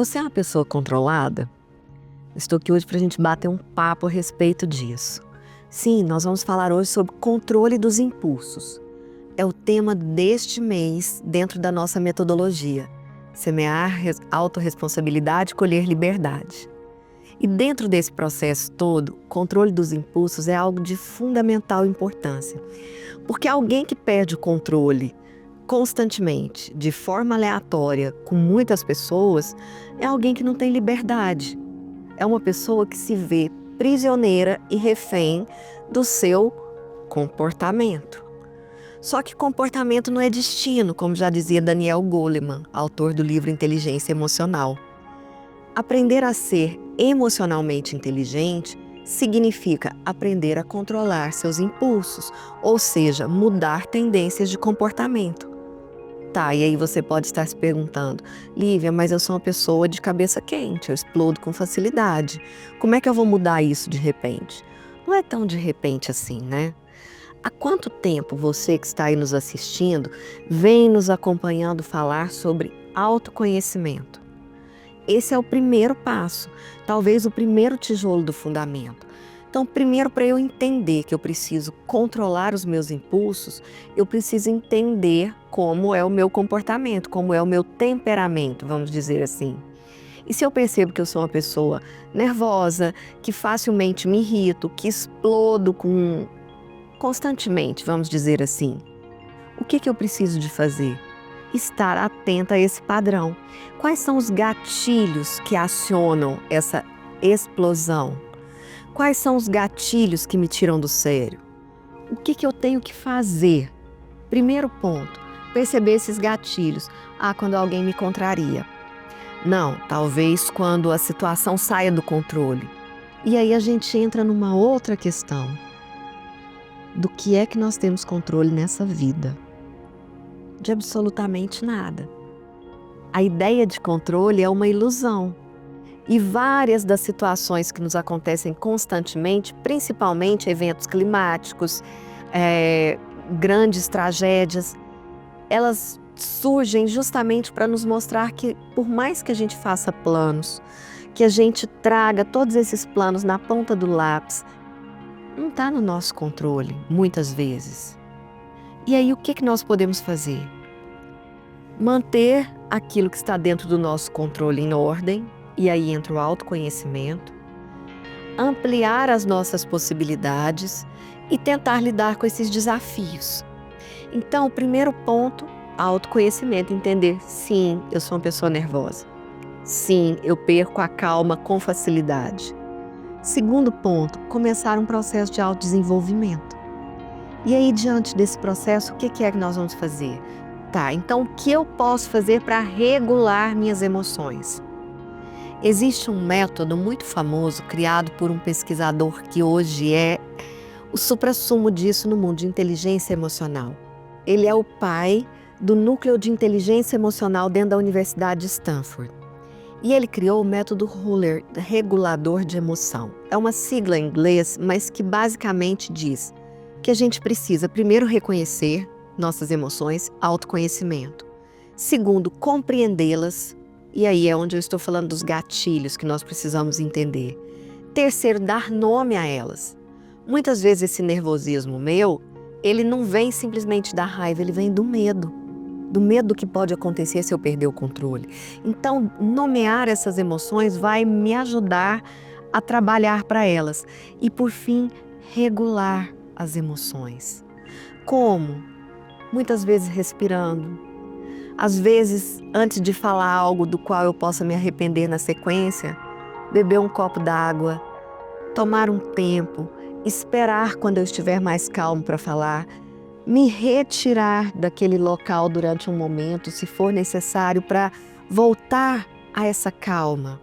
Você é uma pessoa controlada? Estou aqui hoje para a gente bater um papo a respeito disso. Sim, nós vamos falar hoje sobre controle dos impulsos. É o tema deste mês dentro da nossa metodologia. Semear autorresponsabilidade, colher liberdade. E dentro desse processo todo, controle dos impulsos é algo de fundamental importância. Porque alguém que perde o controle constantemente, de forma aleatória, com muitas pessoas, é alguém que não tem liberdade. É uma pessoa que se vê prisioneira e refém do seu comportamento. Só que comportamento não é destino, como já dizia Daniel Goleman, autor do livro Inteligência Emocional. Aprender a ser emocionalmente inteligente significa aprender a controlar seus impulsos, ou seja, mudar tendências de comportamento. Tá, e aí você pode estar se perguntando, Lívia, mas eu sou uma pessoa de cabeça quente, eu explodo com facilidade. Como é que eu vou mudar isso de repente? Não é tão de repente assim, né? Há quanto tempo você que está aí nos assistindo vem nos acompanhando falar sobre autoconhecimento? Esse é o primeiro passo, talvez o primeiro tijolo do fundamento. Então, primeiro, para eu entender que eu preciso controlar os meus impulsos, eu preciso entender como é o meu comportamento, como é o meu temperamento, vamos dizer assim. E se eu percebo que eu sou uma pessoa nervosa, que facilmente me irrito, que explodo constantemente, vamos dizer assim, o que eu preciso de fazer? Estar atenta a esse padrão. Quais são os gatilhos que acionam essa explosão? Quais são os gatilhos que me tiram do sério? O que eu tenho que fazer? Primeiro ponto, perceber esses gatilhos. Quando alguém me contraria. Não, talvez quando a situação saia do controle. E aí a gente entra numa outra questão. Do que é que nós temos controle nessa vida? De absolutamente nada. A ideia de controle é uma ilusão. E várias das situações que nos acontecem constantemente, principalmente eventos climáticos, grandes tragédias, elas surgem justamente para nos mostrar que, por mais que a gente faça planos, que a gente traga todos esses planos na ponta do lápis, não está no nosso controle, muitas vezes. E aí, o que nós podemos fazer? Manter aquilo que está dentro do nosso controle em ordem, e aí entra o autoconhecimento, ampliar as nossas possibilidades e tentar lidar com esses desafios. Então, o primeiro ponto, autoconhecimento, entender, sim, eu sou uma pessoa nervosa. Sim, eu perco a calma com facilidade. Segundo ponto, começar um processo de autodesenvolvimento. E aí, diante desse processo, o que é que nós vamos fazer? Tá, então o que eu posso fazer para regular minhas emoções? Existe um método muito famoso criado por um pesquisador que hoje é o suprassumo disso no mundo de inteligência emocional. Ele é o pai do núcleo de inteligência emocional dentro da Universidade de Stanford. E ele criou o método Ruler, regulador de emoção. É uma sigla em inglês, mas que basicamente diz que a gente precisa primeiro reconhecer nossas emoções, autoconhecimento. Segundo, compreendê-las. E aí é onde eu estou falando dos gatilhos que nós precisamos entender. Terceiro, dar nome a elas. Muitas vezes esse nervosismo meu, ele não vem simplesmente da raiva, ele vem do medo do que pode acontecer se eu perder o controle. Então, nomear essas emoções vai me ajudar a trabalhar para elas. E, por fim, regular as emoções. Como? Muitas vezes respirando. Às vezes, antes de falar algo do qual eu possa me arrepender na sequência, beber um copo d'água, tomar um tempo, esperar quando eu estiver mais calmo para falar, me retirar daquele local durante um momento, se for necessário, para voltar a essa calma.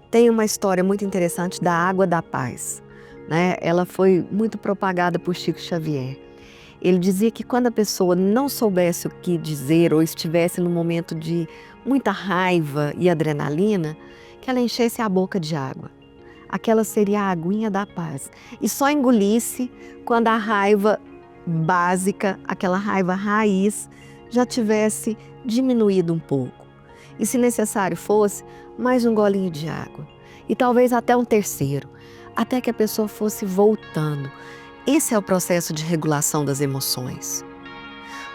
Tem uma história muito interessante da água da paz, né? Ela foi muito propagada por Chico Xavier. Ele dizia que quando a pessoa não soubesse o que dizer ou estivesse num momento de muita raiva e adrenalina, que ela enchesse a boca de água. Aquela seria a aguinha da paz. E só engolisse quando a raiva básica, aquela raiva raiz, já tivesse diminuído um pouco. e, se necessário fosse, mais um golinho de água. E talvez até um terceiro, até que a pessoa fosse voltando. Esse é o processo de regulação das emoções.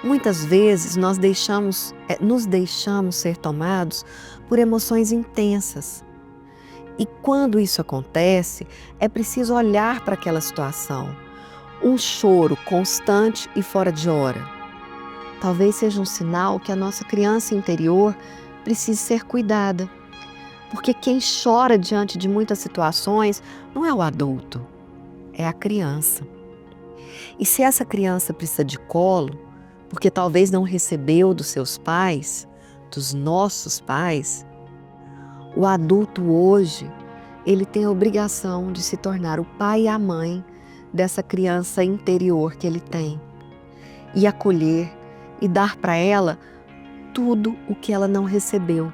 Muitas vezes nos deixamos ser tomados por emoções intensas. E quando isso acontece, é preciso olhar para aquela situação. Um choro constante e fora de hora. Talvez seja um sinal que a nossa criança interior precise ser cuidada. Porque quem chora diante de muitas situações não é o adulto, é a criança. E se essa criança precisa de colo, porque talvez não recebeu dos seus pais, dos nossos pais, o adulto hoje, ele tem a obrigação de se tornar o pai e a mãe dessa criança interior que ele tem. E acolher e dar para ela tudo o que ela não recebeu.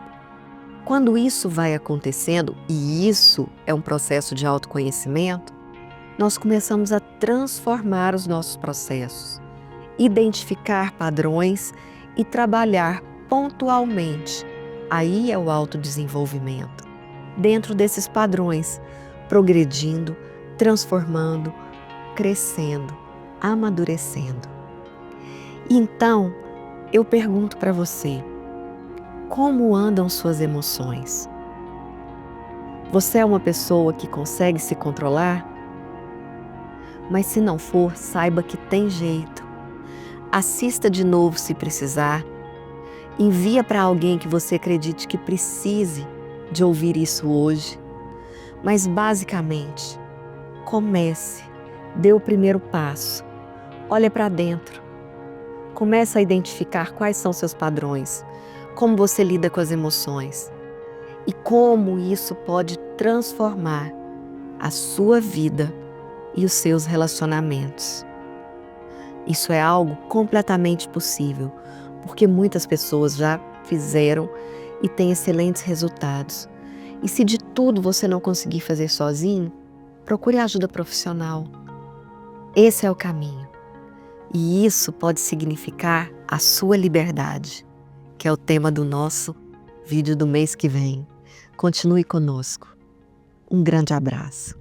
Quando isso vai acontecendo, e isso é um processo de autoconhecimento, nós começamos a transformar os nossos processos, identificar padrões e trabalhar pontualmente. Aí é o autodesenvolvimento. Dentro desses padrões, progredindo, transformando, crescendo, amadurecendo. Então, eu pergunto para você, como andam suas emoções? Você é uma pessoa que consegue se controlar? Mas se não for, saiba que tem jeito. Assista de novo se precisar. Envia para alguém que você acredite que precise de ouvir isso hoje. Mas basicamente, comece, dê o primeiro passo. Olha para dentro. Comece a identificar quais são seus padrões, como você lida com as emoções e como isso pode transformar a sua vida e os seus relacionamentos. Isso é algo completamente possível, porque muitas pessoas já fizeram e têm excelentes resultados. E se de tudo você não conseguir fazer sozinho, procure ajuda profissional. Esse é o caminho. E isso pode significar a sua liberdade, que é o tema do nosso vídeo do mês que vem. Continue conosco. Um grande abraço.